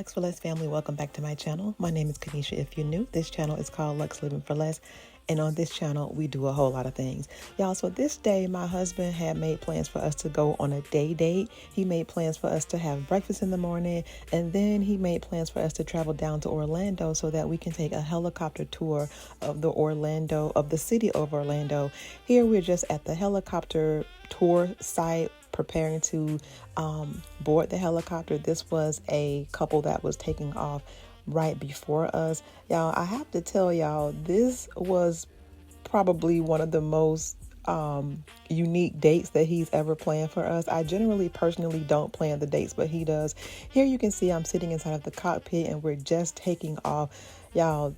Lux for Less family, welcome back to my channel. My name is Kanisha. If you're new, this channel is called Lux Living for Less, and on this channel we do a whole lot of things, y'all. So this day my husband had made plans for us to go on a day date. He made plans for us to have breakfast in the morning, and then he made plans for us to travel down to Orlando so that we can take a helicopter tour of the city of Orlando. Here we're just at the helicopter tour site, preparing to board the helicopter. This was a couple that was taking off right before us. Y'all, I have to tell y'all, this was probably one of the most unique dates that he's ever planned for us. I generally personally don't plan the dates, but he does. Here you can see I'm sitting inside of the cockpit and we're just taking off. Y'all,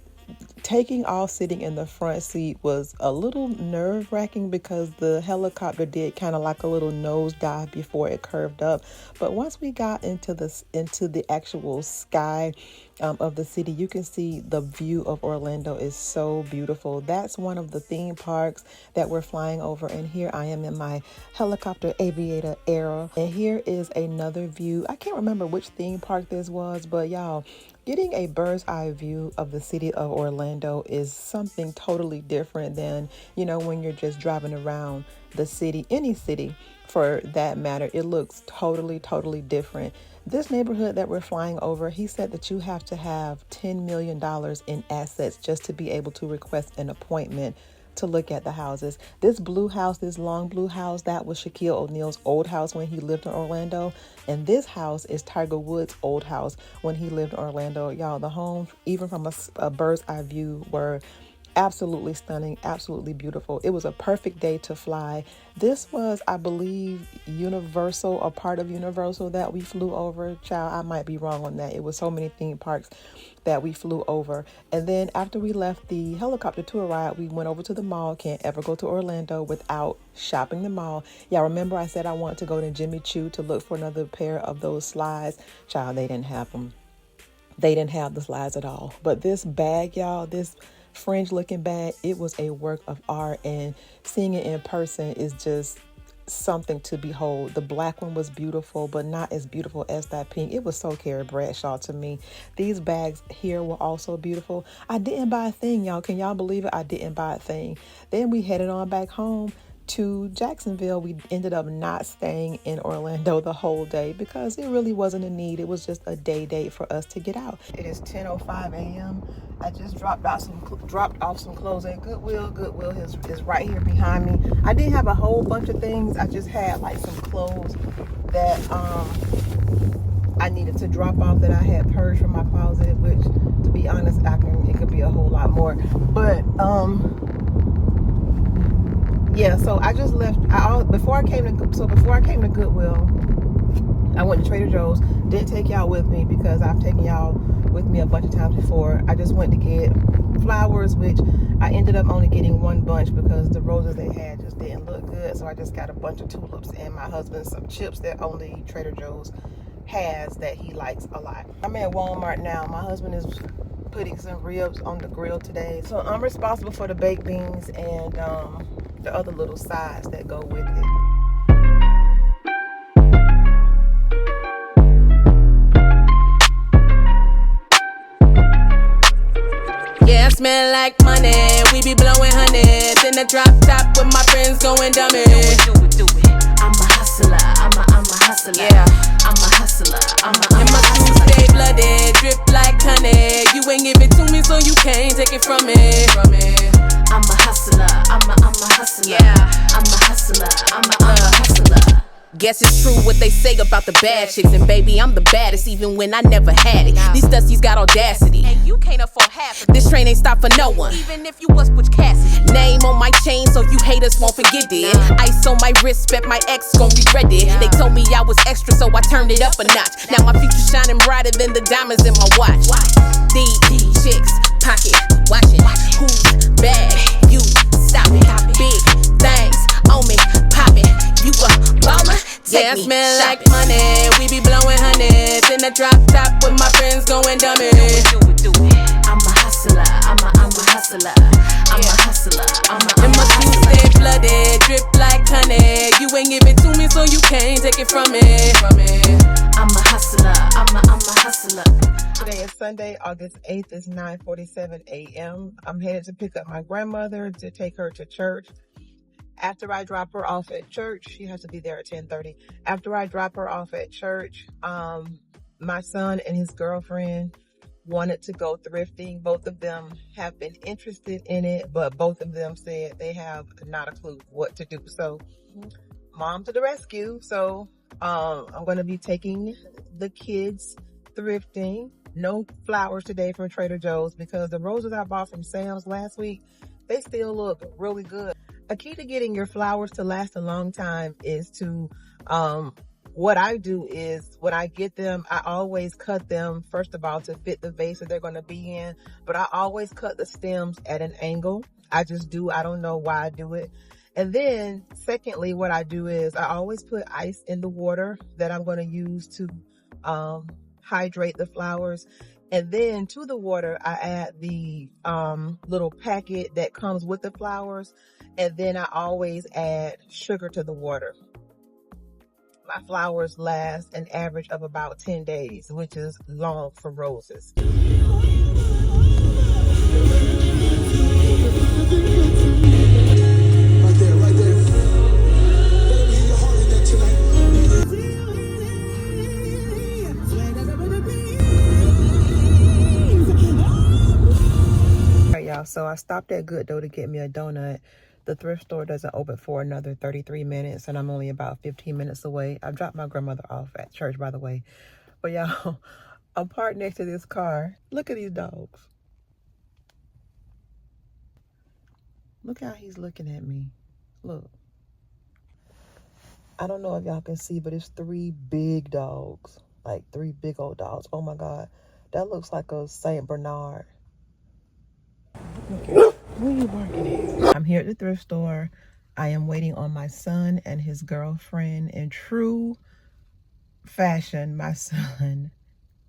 taking off sitting in the front seat was a little nerve-wracking because the helicopter did kind of like a little nosedive before it curved up. But once we got into the actual sky of the city, you can see the view of Orlando is so beautiful. That's one of the theme parks that we're flying over, and here I am in my helicopter aviator era. And here is another view. I can't remember which theme park this was, but y'all, getting a bird's eye view of the city of Orlando is something totally different than, you know, when you're just driving around the city, any city for that matter. It looks totally different. This neighborhood that we're flying over, he said that you have to have $10 million in assets just to be able to request an appointment to look at the houses. This blue house, this long blue house, that was Shaquille O'Neal's old house when he lived in Orlando. And this house is Tiger Woods' old house when he lived in Orlando. Y'all, the homes, even from a bird's eye view, were absolutely stunning, absolutely beautiful. It was a perfect day to fly. This was, I believe, Universal, a part of Universal that we flew over. Child, I might be wrong on that. It was so many theme parks that we flew over. And then after we left the helicopter tour ride, we went over to the mall. Can't ever go to Orlando without shopping the mall. Yeah, remember I said I wanted to go to Jimmy Choo to look for another pair of those slides. Child, they didn't have them. They didn't have the slides at all. But this bag, y'all, this fringe looking bag, it was a work of art, and seeing it in person is just something to behold. The black one was beautiful, but not as beautiful as that pink. It was so Carrie Bradshaw to me. These bags here were also beautiful. I didn't buy a thing, y'all. Can y'all believe it? I didn't buy a thing. Then we headed on back home to Jacksonville. We ended up not staying in Orlando the whole day because it really wasn't a need. It was just a day date for us to get out. It is 10:05 a.m. I just dropped off some clothes at Goodwill. Goodwill is right here behind me. I didn't have a whole bunch of things. I just had like some clothes that I needed to drop off that I had purged from my closet, which, to be honest, it could be a whole lot more. But yeah, so I just left. Before I came to Goodwill, I went to Trader Joe's. Didn't take y'all with me because I've taken y'all with me a bunch of times before. I just went to get flowers, which I ended up only getting one bunch because the roses they had just didn't look good. So I just got a bunch of tulips, and my husband some chips that only Trader Joe's has that he likes a lot. I'm at Walmart now. My husband is putting some ribs on the grill today, so I'm responsible for the baked beans and the other little sides that go with it. Yeah, I smell like money. We be blowing hundreds in the drop top with my friends going dummy. Do it. I'm a hustler. I'm a hustler. Yeah, I'm a hustler. I'm a hustler. And my shoes stay blooded, drip like honey. You ain't give it to me, so you can't take it from me. I'm a hustler. I'm a hustler. Yeah, I'm a hustler. I'm a hustler. Guess it's true what they say about the bad chicks. And baby, I'm the baddest even when I never had it. These Dusties got audacity, and you can't afford half of it. This train ain't stop for no one, even if you was Butch Cassidy. Name on my chain so you haters won't forget it. Ice on my wrist, bet my ex gon' regret it. They told me I was extra, so I turned it up a notch. Now my future shining brighter than the diamonds in my watch. These chicks pocket watching. Who's bad? You stop it. Big things on me popping. You a baller? Yeah, I smell like money. We be blowing hundreds in the drop top with my friends going dummy. Do it. I'm a hustler. I'm a hustler. I'm a hustler. And my shoes stay blooded, drip like honey. You ain't give it to me, so you can't take it from me. I'm a hustler. I'm a hustler. Sunday, August 8th. It's 9:47 a.m. I'm headed to pick up my grandmother to take her to church. After I drop her off at church, she has to be there at 10:30. After I drop her off at church, my son and his girlfriend wanted to go thrifting. Both of them have been interested in it, but both of them said they have not a clue what to do. So mom to the rescue. So I'm going to be taking the kids thrifting. No flowers today from Trader Joe's because the roses I bought from Sam's last week, they still look really good. A key to getting your flowers to last a long time is to, what I do is when I get them, I always cut them, first of all, to fit the vase that they're going to be in, but I always cut the stems at an angle. I just do. I don't know why I do it. And then secondly, what I do is I always put ice in the water that I'm going to use to hydrate the flowers. And then to the water, I add the little packet that comes with the flowers. And then I always add sugar to the water. My flowers last an average of about 10 days, which is long for roses. Right there. Alright, y'all, so I stopped at Good Dough to get me a donut. The thrift store doesn't open for another 33 minutes, and I'm only about 15 minutes away. I dropped my grandmother off at church, by the way. But y'all, I'm parked next to this car. Look at these dogs. Look how he's looking at me. Look. I don't know if y'all can see, but it's 3 big dogs. Like 3 big old dogs. Oh my God. That looks like a Saint Bernard. Okay. Where are you barking at? I'm here at the thrift store. I am waiting on my son and his girlfriend. In true fashion, my son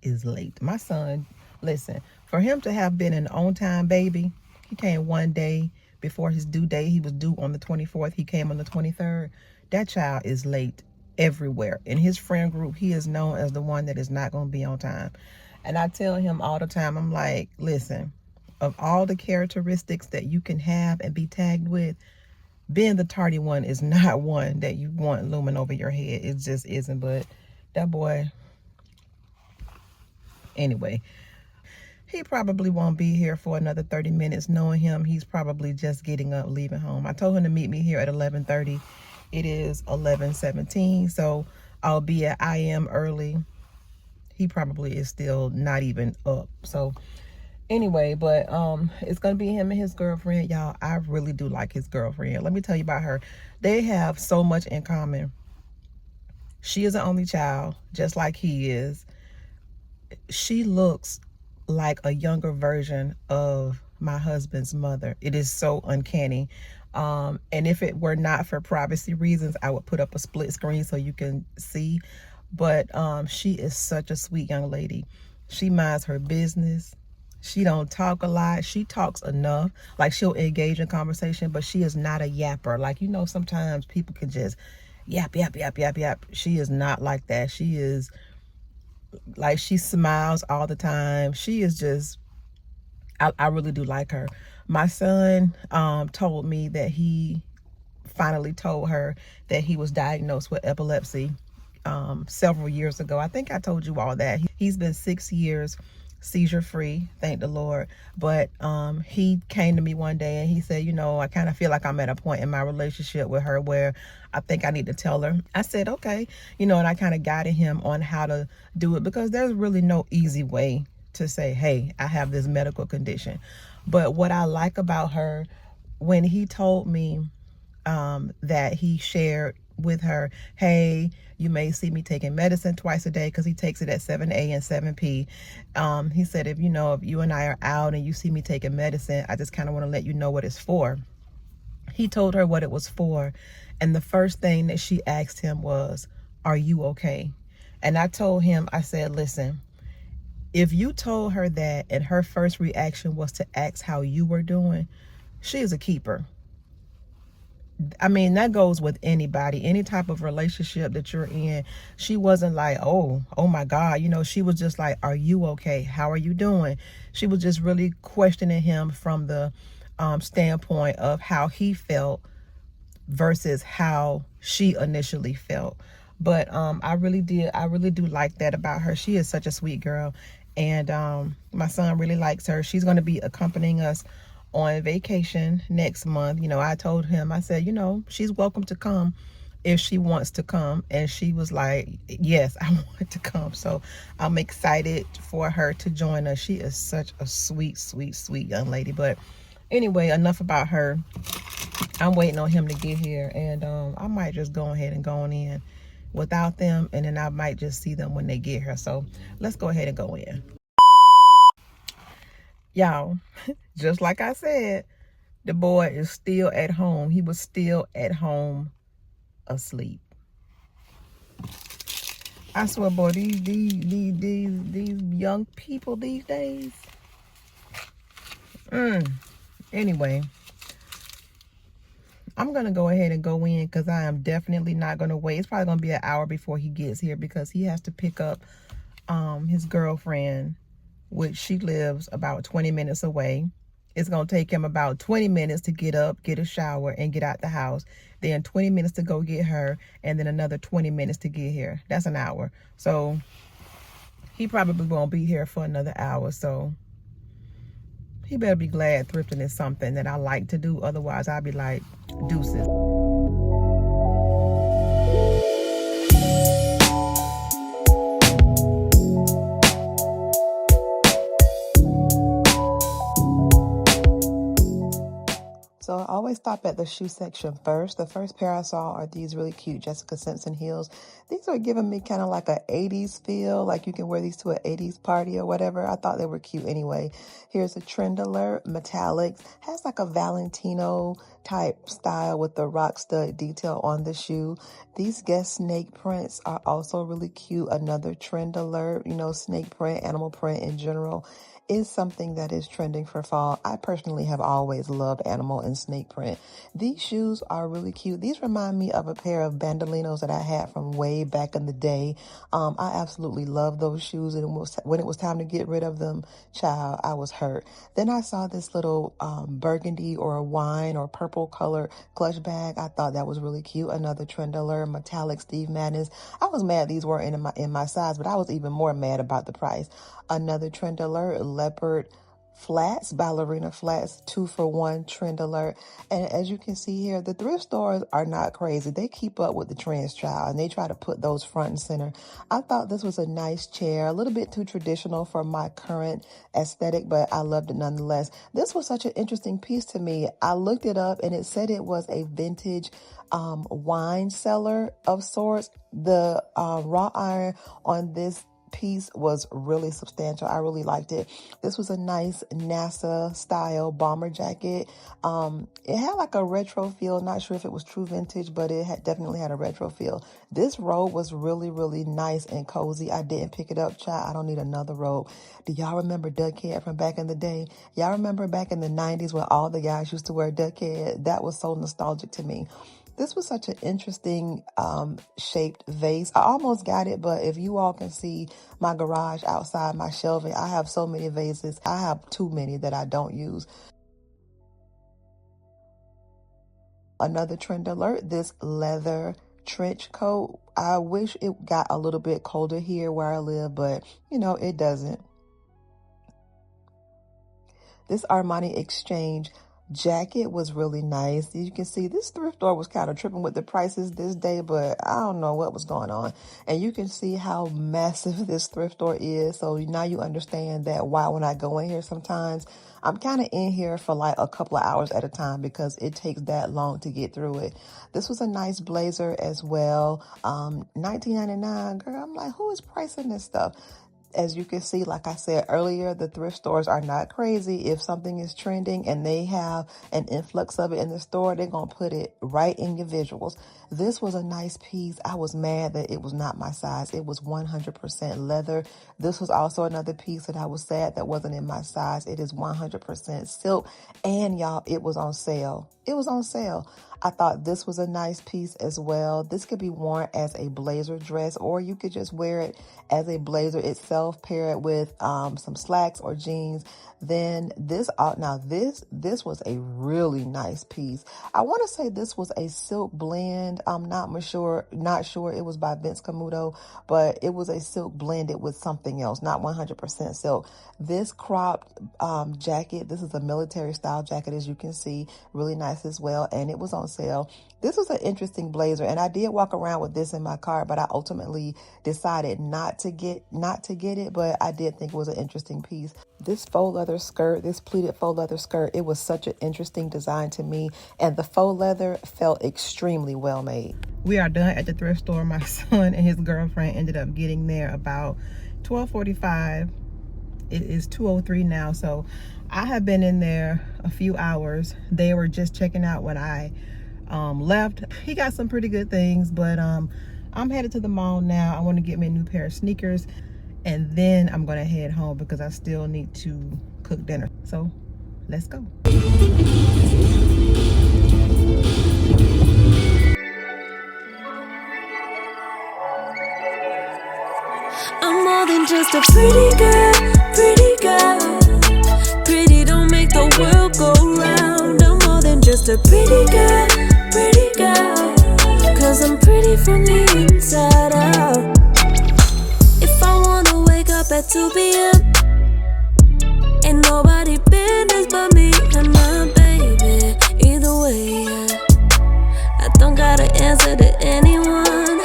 is late. My son, listen, for him to have been an on-time baby, he came one day before his due date. He was due on the 24th. He came on the 23rd. That child is late everywhere. In his friend group, he is known as the one that is not going to be on time. And I tell him all the time, I'm like, listen, of all the characteristics that you can have and be tagged with, being the tardy one is not one that you want looming over your head. It just isn't. But that boy, anyway, he probably won't be here for another 30 minutes. Knowing him, he's probably just getting up, leaving home. I told him to meet me here at 11:30. It is 11:17, so albeit I am early, he probably is still not even up. So anyway, but it's gonna be him and his girlfriend. Y'all, I really do like his girlfriend. Let me tell you about her. They have so much in common. She is an only child, just like he is. She looks like a younger version of my husband's mother. It is so uncanny. And if it were not for privacy reasons, I would put up a split screen so you can see. But she is such a sweet young lady. She minds her business. She don't talk a lot. She talks enough. Like, she'll engage in conversation, but she is not a yapper. Like, you know, sometimes people can just yap, yap, yap, yap, yap. She is not like that. She is like, she smiles all the time. She is just, I really do like her. My son told me that he finally told her that he was diagnosed with epilepsy several years ago. I think I told you all that. He's been 6 years seizure free, thank the Lord. But he came to me one day and he said, you know, I kind of feel like I'm at a point in my relationship with her where I think I need to tell her. I said, okay, you know, and I kind of guided him on how to do it, because there's really no easy way to say, hey, I have this medical condition. But what I like about her, when he told me that he shared with her, hey, you may see me taking medicine twice a day, because he takes it at 7 a and 7 p. He said, if you and I are out and you see me taking medicine, I just kind of want to let you know what it's for. He told her what it was for, and the first thing that she asked him was, are you okay? And I told him, I said, listen, if you told her that and her first reaction was to ask how you were doing, she is a keeper. I mean, that goes with anybody, any type of relationship that you're in. She wasn't like, oh my God. You know, she was just like, are you okay? How are you doing? She was just really questioning him from the standpoint of how he felt versus how she initially felt. But I really do like that about her. She is such a sweet girl. And my son really likes her. She's going to be accompanying us on vacation next month. You know, I told him, I said, you know, she's welcome to come if she wants to come. And she was like, yes, I want to come. So I'm excited for her to join us. She is such a sweet, sweet, sweet young lady. But anyway, enough about her. I'm waiting on him to get here, and I might just go ahead and go on in without them, and then I might just see them when they get here. So let's go ahead and go in. Y'all, just like I said, the boy is still at home. He was still at home asleep. I swear, boy, these young people these days. Anyway, I'm going to go ahead and go in because I am definitely not going to wait. It's probably going to be an hour before he gets here because he has to pick up his girlfriend, which she lives about 20 minutes away. It's going to take him about 20 minutes to get up, get a shower, and get out the house. Then 20 minutes to go get her, and then another 20 minutes to get here. That's an hour. So he probably won't be here for another hour. So he better be glad thrifting is something that I like to do. Otherwise, I'll be like, deuces. So I always stop at the shoe section first. The first pair I saw are these really cute Jessica Simpson heels. These are giving me kind of like a 80s feel, like you can wear these to an 80s party or whatever. I thought they were cute anyway. Here's a trend alert, metallics. Has like a Valentino type style with the rock stud detail on the shoe. These Guess snake prints are also really cute. Another trend alert, you know, snake print, animal print in general is something that is trending for fall. I personally have always loved animal and snake print. These shoes are really cute. These remind me of a pair of bandolinos that I had from way back in the day. I absolutely love those shoes, and when it was time to get rid of them, child, I was hurt. Then I saw this little burgundy or a wine or purple color clutch bag. I thought that was really cute. Another trend alert, metallic Steve Madden's. I was mad these weren't in my size, but I was even more mad about the price. Another trend alert, leopard flats, ballerina flats, 2-for-1 trend alert. And as you can see here, the thrift stores are not crazy. They keep up with the trends, child, and they try to put those front and center. I thought this was a nice chair, a little bit too traditional for my current aesthetic, but I loved it nonetheless. This was such an interesting piece to me. I looked it up and it said it was a vintage wine cellar of sorts. The wrought iron on this piece was really substantial. I really liked it. This was a nice NASA style bomber jacket. It had like a retro feel. Not sure if it was true vintage, but it definitely had a retro feel. This robe was really, really nice and cozy. I didn't pick it up, child. I don't need another robe. Do y'all remember duck head from back in the day? Y'all remember back in the 90s when all the guys used to wear duck head? That was so nostalgic to me. This was such an interesting shaped vase. I almost got it, but if you all can see my garage outside my shelving, I have so many vases. I have too many that I don't use. Another trend alert, this leather trench coat. I wish it got a little bit colder here where I live, but you know, it doesn't. This Armani Exchange jacket was really nice. You can see this thrift store was kind of tripping with the prices this day, but I don't know what was going on. And you can see how massive this thrift store is. So now you understand that why when I go in here sometimes, I'm kind of in here for like a couple of hours at a time because it takes that long to get through it. This was a nice blazer as well. $19.99, girl. I'm like, who is pricing this stuff? As you can see, like I said earlier, the thrift stores are not crazy. If something is trending and they have an influx of it in the store, they're going to put it right in your visuals. This was a nice piece. I was mad that it was not my size. It was 100% leather. This was also another piece that I was sad that wasn't in my size. It is 100% silk. And y'all, it was on sale. It was on sale. I thought this was a nice piece as well. This could be worn as a blazer dress, or you could just wear it as a blazer itself, pair it with some slacks or jeans. Then this, now this was a really nice piece. I want to say this was a silk blend. I'm not sure it was by Vince Camuto, but it was a silk blended with something else, not 100% silk. This cropped jacket, this is a military style jacket, as you can see, really nice as well, and it was on sale. This was an interesting blazer, and I did walk around with this in my cart, but I ultimately decided not to get it, but I did think it was an interesting piece. This faux leather skirt, this pleated faux leather skirt, it was such an interesting design to me, and the faux leather felt extremely well made. We are done at the thrift store. My son and his girlfriend ended up getting there about 12:45. It is 2:03 now, so I have been in there a few hours. They were just checking out when I left. He got some pretty good things, but I'm headed to the mall now. I want to get me a new pair of sneakers, and then I'm gonna head home because I still need to cook dinner. So let's go. I'm more than just a pretty girl, pretty girl. Pretty don't make the world go round. I'm more than just a pretty girl, pretty girl. Cause I'm pretty from the inside out. If I wanna wake up at 2 p.m. ain't nobody business but me and my baby. Either way, I don't gotta answer to anyone.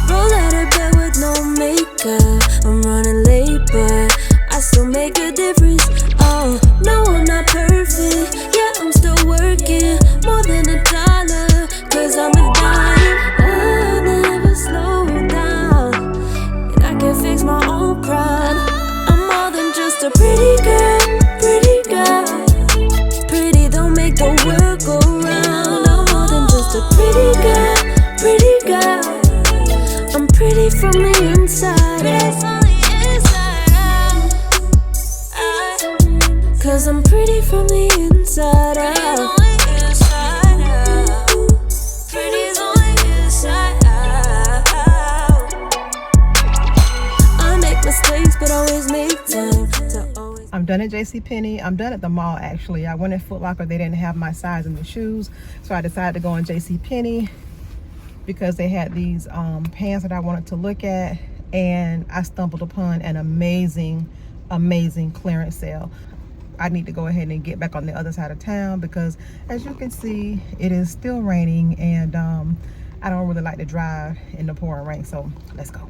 Roll out of bed with no makeup. I'm running late, but I still make a difference. Oh, no, I'm not perfect. Yeah, I'm still working more than $1. Cause I'm a dime. I never slow down, and I can fix my own crime. I'm more than just a pretty girl, pretty girl. Pretty don't make the world go round. I'm more than just a pretty girl, pretty girl. I'm pretty from the inside out. Cause I'm pretty from the inside out. Pretty's on the inside out. I make mistakes, but always make time to always. I'm done at JCPenney. I'm done at the mall, actually. I went in Foot Locker. They didn't have my size in the shoes, so I decided to go in JCPenney because they had these pants that I wanted to look at, and I stumbled upon an amazing clearance sale. I need to go ahead and get back on the other side of town because, as you can see, it is still raining, and I don't really like to drive in the pouring rain, so let's go.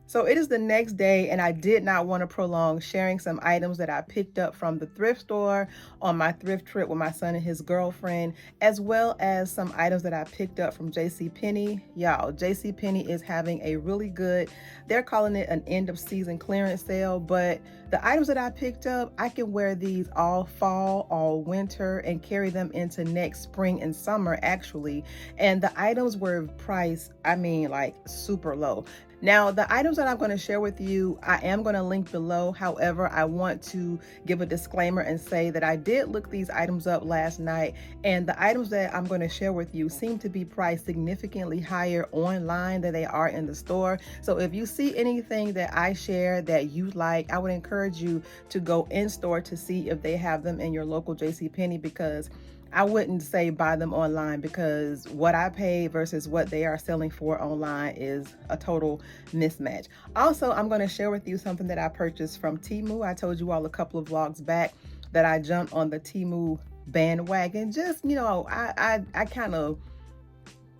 So it is the next day, and I did not want to prolong sharing some items that I picked up from the thrift store on my thrift trip with my son and his girlfriend, as well as some items that I picked up from JCPenney. Y'all, JCPenney is having a really good, they're calling it an end of season clearance sale, but the items that I picked up, I can wear these all fall, all winter, and carry them into next spring and summer, actually. And the items were priced, I mean, like super low. Now, the items that I'm going to share with you, I am going to link below. However, I want to give a disclaimer and say that I did look these items up last night, and the items that I'm going to share with you seem to be priced significantly higher online than they are in the store. So if you see anything that I share that you like, I would encourage you to go in store to see if they have them in your local JCPenney, because I wouldn't say buy them online, because what I pay versus what they are selling for online is a total mismatch. Also, I'm going to share with you something that I purchased from Temu. I told you all a couple of vlogs back that I jumped on the Temu bandwagon. Just, you know, I kind of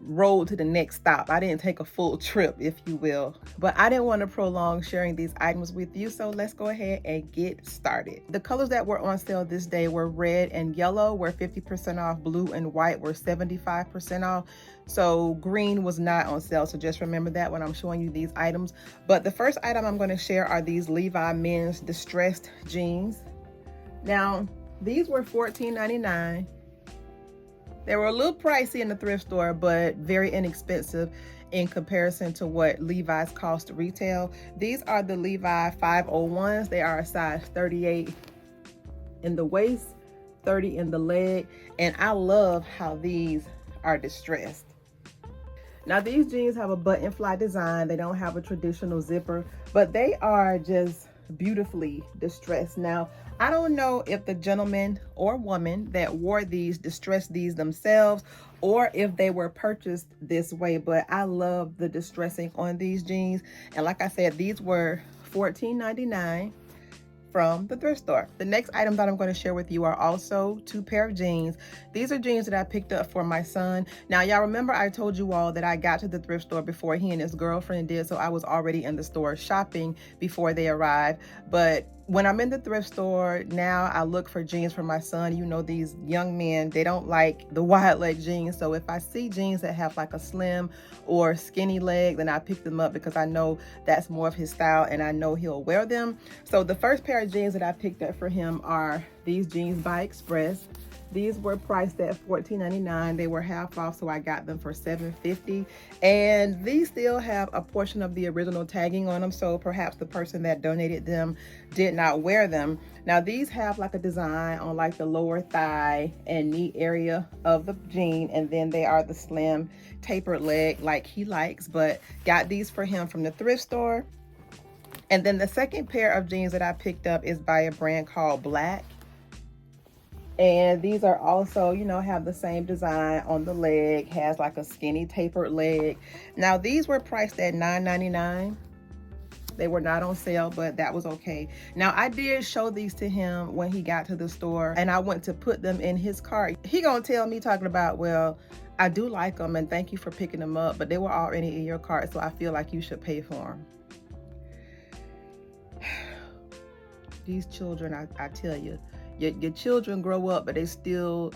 rolled to the next stop. I didn't take a full trip, if you will, but I didn't want to prolong sharing these items with you, so let's go ahead and get started. The colors that were on sale this day were red and yellow were 50% off, blue and white were 75% off. So green was not on sale, so just remember that when I'm showing you these items. But the first item I'm going to share are these Levi men's distressed jeans. Now, these were $14.99. They were a little pricey in the thrift store, but very inexpensive in comparison to what Levi's cost to retail. These are the Levi 501s. They are a size 38 in the waist, 30 in the leg, and I love how these are distressed. Now these jeans have a button fly design. They don't have a traditional zipper, but they are just beautifully distressed. Now, I don't know if the gentleman or woman that wore these distressed these themselves or if they were purchased this way, but I love the distressing on these jeans. And like I said, these were $14.99 from the thrift store. The next item that I'm going to share with you are also 2 pair of jeans. These are jeans that I picked up for my son. Now, y'all remember I told you all that I got to the thrift store before he and his girlfriend did, so I was already in the store shopping before they arrived. But when I'm in the thrift store now, I look for jeans for my son. You know, these young men, they don't like the wide leg jeans. So if I see jeans that have like a slim or skinny leg, then I pick them up because I know that's more of his style and I know he'll wear them. So the first pair of jeans that I picked up for him are these jeans by Express. These were priced at $14.99. They were half off, so I got them for $7.50. And these still have a portion of the original tagging on them, so perhaps the person that donated them did not wear them. Now these have like a design on like the lower thigh and knee area of the jean, and then they are the slim tapered leg like he likes, but got these for him from the thrift store. And then the second pair of jeans that I picked up is by a brand called Black. And these are also, you know, have the same design on the leg, has like a skinny tapered leg. Now these were priced at $9.99. They were not on sale, but that was okay. Now I did show these to him when he got to the store, and I went to put them in his cart. He gonna tell me talking about, well, I do like them and thank you for picking them up, but they were already in your cart, so I feel like you should pay for them. These children, I tell you, your children grow up, but they still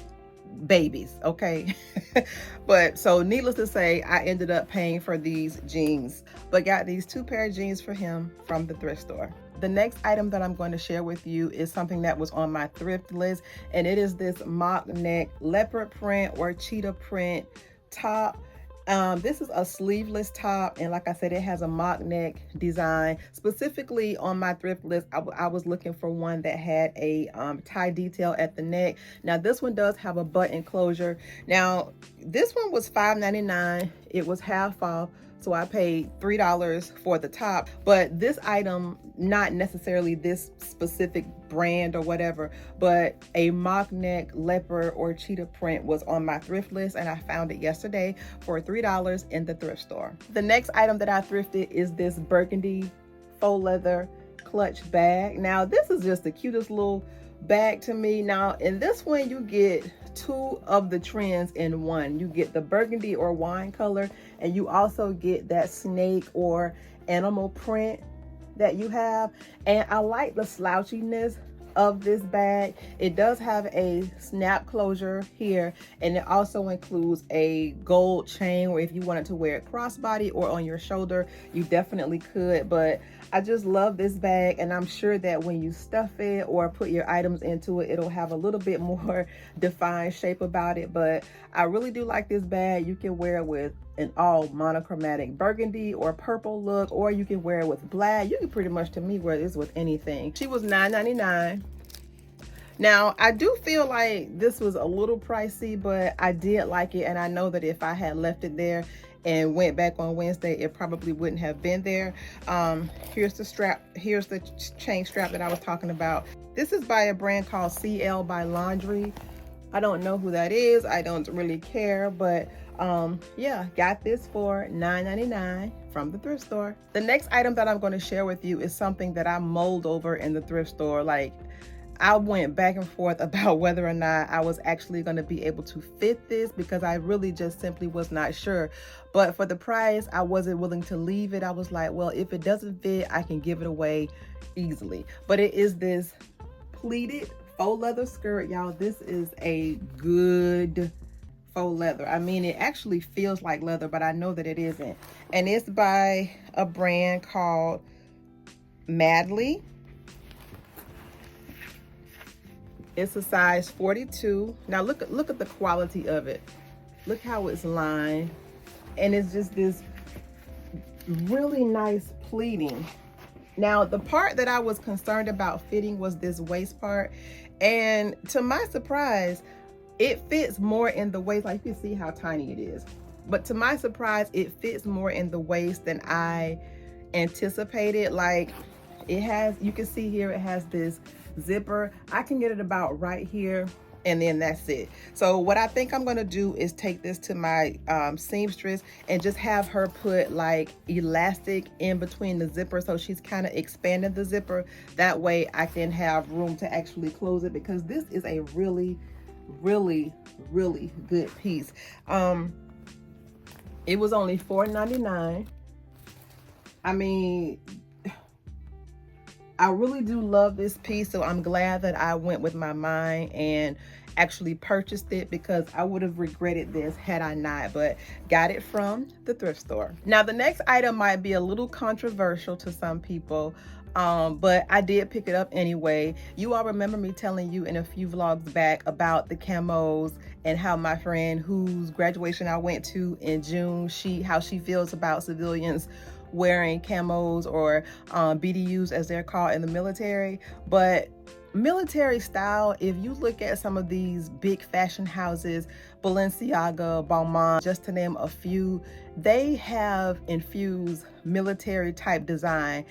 babies, okay? But so needless to say, I ended up paying for these jeans, but got these 2 pair of jeans for him from the thrift store. The next item that I'm going to share with you is something that was on my thrift list, and it is this mock neck leopard print or cheetah print top. This is a sleeveless top, and like I said, it has a mock neck design. Specifically on my thrift list, I was looking for one that had a tie detail at the neck. Now this one does have a button closure. Now this one was $5.99. It was half off, so I paid $3 for the top. But this item, not necessarily this specific brand or whatever, but a mock neck leopard or cheetah print was on my thrift list, and I found it yesterday for $3 in the thrift store. The next item that I thrifted is this burgundy faux leather clutch bag. Now this is just the cutest little bag to me. Now in this one you get 2 of the trends in one. You get the burgundy or wine color, and you also get that snake or animal print that you have. And I like the slouchiness of this bag. It does have a snap closure here, and it also includes a gold chain where if you wanted to wear it crossbody or on your shoulder, you definitely could. But I just love this bag, and I'm sure that when you stuff it or put your items into it, it'll have a little bit more defined shape about it. But I really do like this bag. You can wear it with an all monochromatic burgundy or purple look, or you can wear it with black. You can pretty much, to me, wear this with anything. She was $9.99. Now I do feel like this was a little pricey, but I did like it, and I know that if I had left it there and went back on Wednesday, it probably wouldn't have been there. Here's the strap, here's the chain strap that I was talking about. This is by a brand called CL by Laundry. I don't know who that is, I don't really care, but yeah, got this for $9.99 from the thrift store. The next item that I'm going to share with you is something that I mulled over in the thrift store. Like, I went back and forth about whether or not I was actually going to be able to fit this, because I really just simply was not sure. But for the price, I wasn't willing to leave it. I was like, well, if it doesn't fit, I can give it away easily. But it is this pleated faux leather skirt, y'all. This is a good faux leather. I mean, it actually feels like leather, but I know that it isn't. And it's by a brand called Madly. It's a size 42. Now look at the quality of it. Look how it's lined, and it's just this really nice pleating. Now the part that I was concerned about fitting was this waist part, And to my surprise, it fits more in the waist. Like you can see how tiny it is. But to my surprise, it fits more in the waist than I anticipated. Like it has, you can see here, it has this zipper. I can get it about right here, and then that's it. So what I think I'm gonna do is take this to my seamstress and just have her put like elastic in between the zipper, so she's kind of expanding the zipper. That way I can have room to actually close it, because this is a really good piece. It was only $4.99. I mean, I really do love this piece, so I'm glad that I went with my mind and actually purchased it, because I would have regretted this had I not, but got it from the thrift store. Now, the next item might be a little controversial to some people, but I did pick it up anyway. You all remember me telling you in a few vlogs back about the camos and how my friend whose graduation I went to in June, how she feels about civilians wearing camos, or BDUs as they're called in the military. But military style, if you look at some of these big fashion houses, Balenciaga, Balmain, just to name a few, they have infused military type design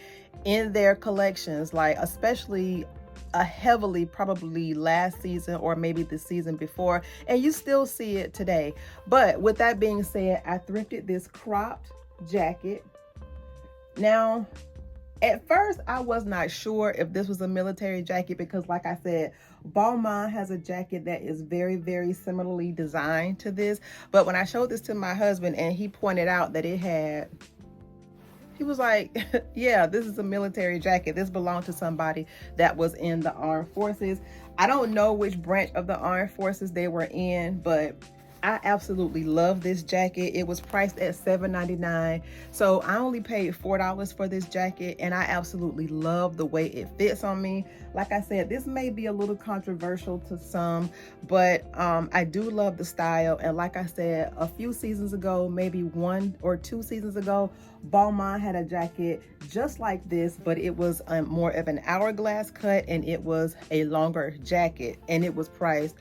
in their collections, like especially heavily, probably last season or maybe the season before, and you still see it today. But with that being said, I thrifted this cropped jacket. Now, at first, I was not sure if this was a military jacket, because like I said, Balmain has a jacket that is very similarly designed to this. But when I showed this to my husband and he pointed out that he was like, yeah, this is a military jacket. This belonged to somebody that was in the armed forces. I don't know which branch of the armed forces they were in, but I absolutely love this jacket. It was priced at $7.99. So I only paid $4 for this jacket, and I absolutely love the way it fits on me. Like I said, this may be a little controversial to some, but I do love the style. And like I said, a few seasons ago, maybe 1 or 2 seasons ago, Balmain had a jacket just like this, but it was more of an hourglass cut, and it was a longer jacket, and it was priced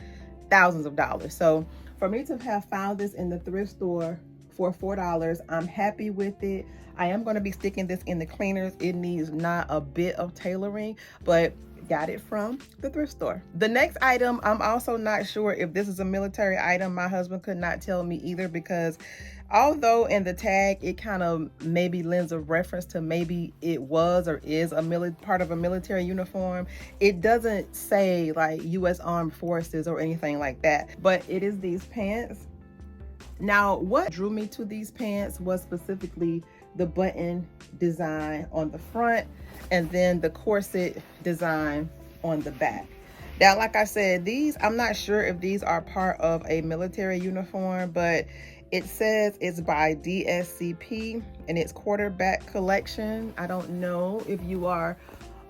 thousands of dollars. So for me to have found this in the thrift store for $4, I'm happy with it. I am going to be sticking this in the cleaners. It needs not a bit of tailoring, but got it from the thrift store. The next item, I'm also not sure if this is a military item. My husband could not tell me either, because although in the tag it kind of maybe lends a reference to maybe it was or is a part of a military uniform, it doesn't say like U.S. Armed Forces or anything like that. But it is these pants. Now, what drew me to these pants was specifically the button design on the front, and then the corset design on the back. Now, like I said, these, I'm not sure if these are part of a military uniform, but it says it's by JCP and it's quarterback collection. I don't know if you are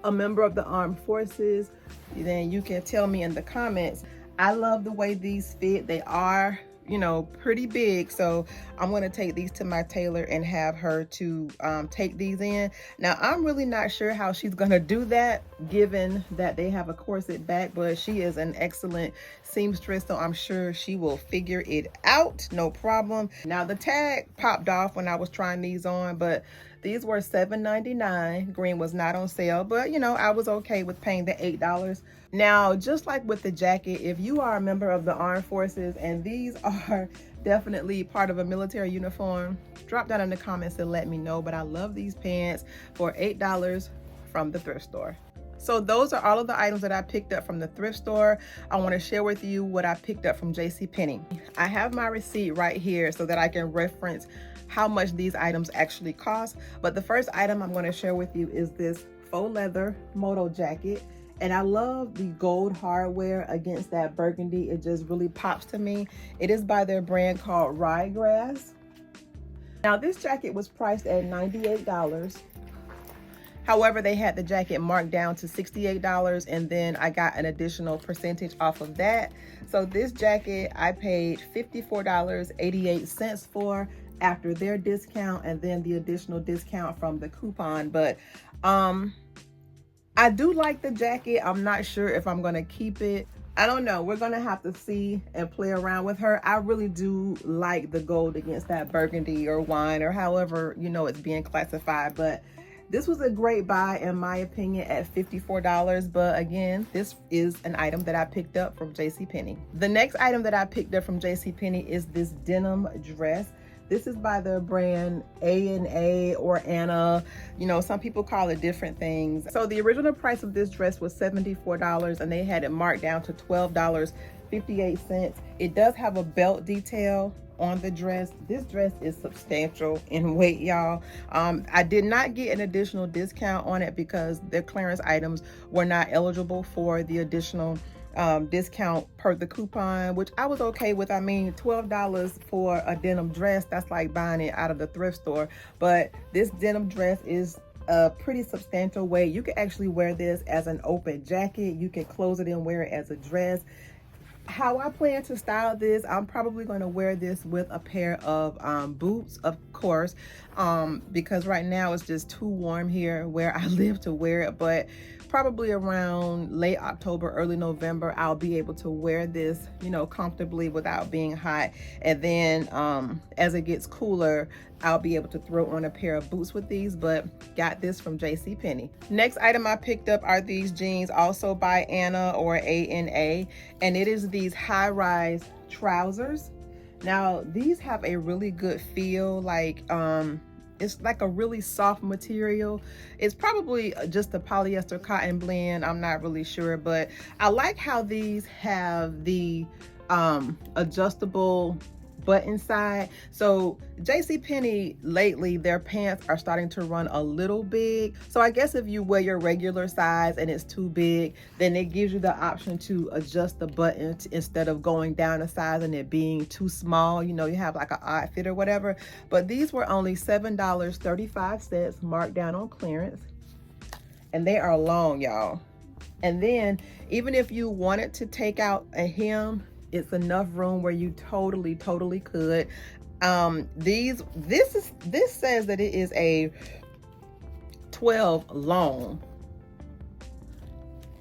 a member of the armed forces, then you can tell me in the comments. I love the way these fit. They are, you know, pretty big, so I'm going to take these to my tailor and have her to take these in. Now, I'm really not sure how she's going to do that, given that they have a corset back, but she is an excellent seamstress, so I'm sure she will figure it out, no problem. Now, the tag popped off when I was trying these on, but these were $7.99. Green was not on sale, but you know, I was okay with paying the $8. Now, just like with the jacket, if you are a member of the armed forces and these are definitely part of a military uniform, drop down in the comments and let me know. But I love these pants for $8 from the thrift store. So those are all of the items that I picked up from the thrift store. I want to share with you what I picked up from Jcpenney. I have my receipt right here so that I can reference how much these items actually cost. But the first item I'm going to share with you is this faux leather Moto Jacket. And I love the gold hardware against that burgundy. It just really pops to me. It is by their brand called Ryegrass. Now, this jacket was priced at $98. However, they had the jacket marked down to $68, and then I got an additional percentage off of that. So this jacket I paid $54.88 for after their discount, and then the additional discount from the coupon. But I do like the jacket. I'm not sure if I'm gonna keep it. I don't know. We're gonna have to see and play around with her. I really do like the gold against that burgundy or wine or however, you know, it's being classified. But this was a great buy in my opinion at $54. But again, this is an item that I picked up from JCPenney. The next item that I picked up from JCPenney is this denim dress. This is by the brand A&A or Anna. You know, some people call it different things. So the original price of this dress was $74 and they had it marked down to $12.58. It does have a belt detail on the dress. This dress is substantial in weight, y'all. I did not get an additional discount on it because the clearance items were not eligible for the additional discount per the coupon, which I was okay with. I mean, $12 for a denim dress, that's like buying it out of the thrift store. But this denim dress is a pretty substantial weight. You can actually wear this as an open jacket. You can close it and wear it as a dress. How I plan to style this, I'm probably going to wear this with a pair of boots, of course, because right now it's just too warm here where I live to wear it. But probably around late October, early November, I'll be able to wear this, you know, comfortably without being hot. And then as it gets cooler, I'll be able to throw on a pair of boots with these, but got this from JCPenney. Next item I picked up are these jeans, also by Anna or A&A, and it is these high-rise trousers. Now, these have a really good feel, like it's like a really soft material. It's probably just a polyester cotton blend, I'm not really sure, but I like how these have the adjustable button side. So JCPenney lately, their pants are starting to run a little big. So I guess if you wear your regular size and it's too big, then it gives you the option to adjust the button instead of going down a size and it being too small. You know, you have like an odd fit or whatever. But these were only $7.35 marked down on clearance. And they are long, y'all. And then even if you wanted to take out a hem, it's enough room where you totally could. This says that it is a 12 long.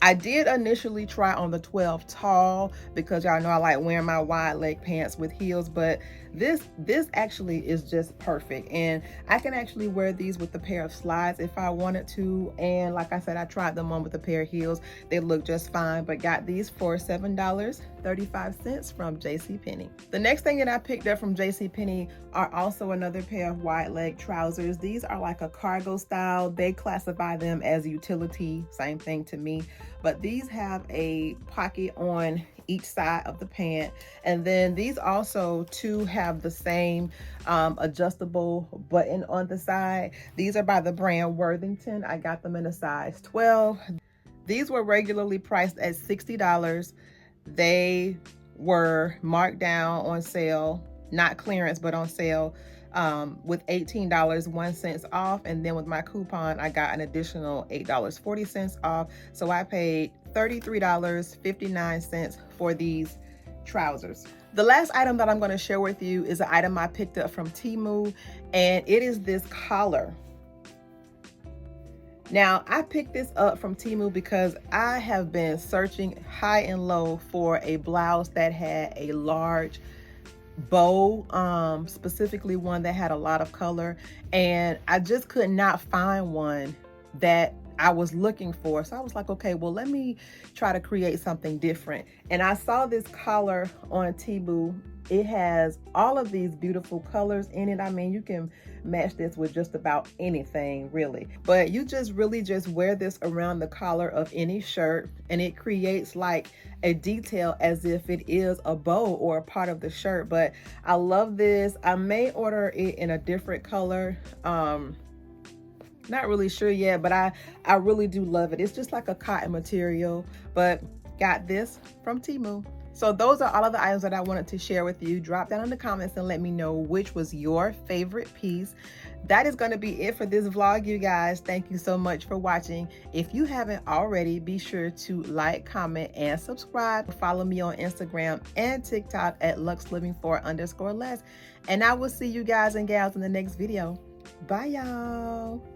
I did initially try on the 12 tall because y'all know I like wearing my wide leg pants with heels, but this actually is just perfect. And I can actually wear these with a pair of slides if I wanted to. And like I said, I tried them on with a pair of heels. They look just fine, but got these for $7.35 from JCPenney. The next thing that I picked up from JCPenney are also another pair of wide leg trousers. These are like a cargo style. They classify them as utility, same thing to me. But these have a pocket on each side of the pant, and then these also too have the same adjustable button on the side. These are by the brand Worthington. I got them in a size 12. These were regularly priced at $60. They were marked down on sale, not clearance, but on sale, with $18.01 off. And then with my coupon, I got an additional $8.40 off. So I paid $33.59 for these trousers. The last item that I'm going to share with you is an item I picked up from Temu, and it is this collar. Now, I picked this up from Temu because I have been searching high and low for a blouse that had a large bow, specifically one that had a lot of color, and I just could not find one that I was looking for. So I was like, okay, well, let me try to create something different. And I saw this collar on Temu. It has all of these beautiful colors in it. I mean, you can match this with just about anything, really. But you just really just wear this around the collar of any shirt, and it creates like a detail as if it is a bow or a part of the shirt. But I love this. I may order it in a different color. Not really sure yet, but I really do love it. It's just like a cotton material, but got this from Temu. So those are all of the items that I wanted to share with you. Drop down in the comments and let me know which was your favorite piece. That is going to be it for this vlog, you guys. Thank you so much for watching. If you haven't already, be sure to like, comment, and subscribe. Follow me on Instagram and TikTok at luxliving4_less. And I will see you guys and gals in the next video. Bye, y'all.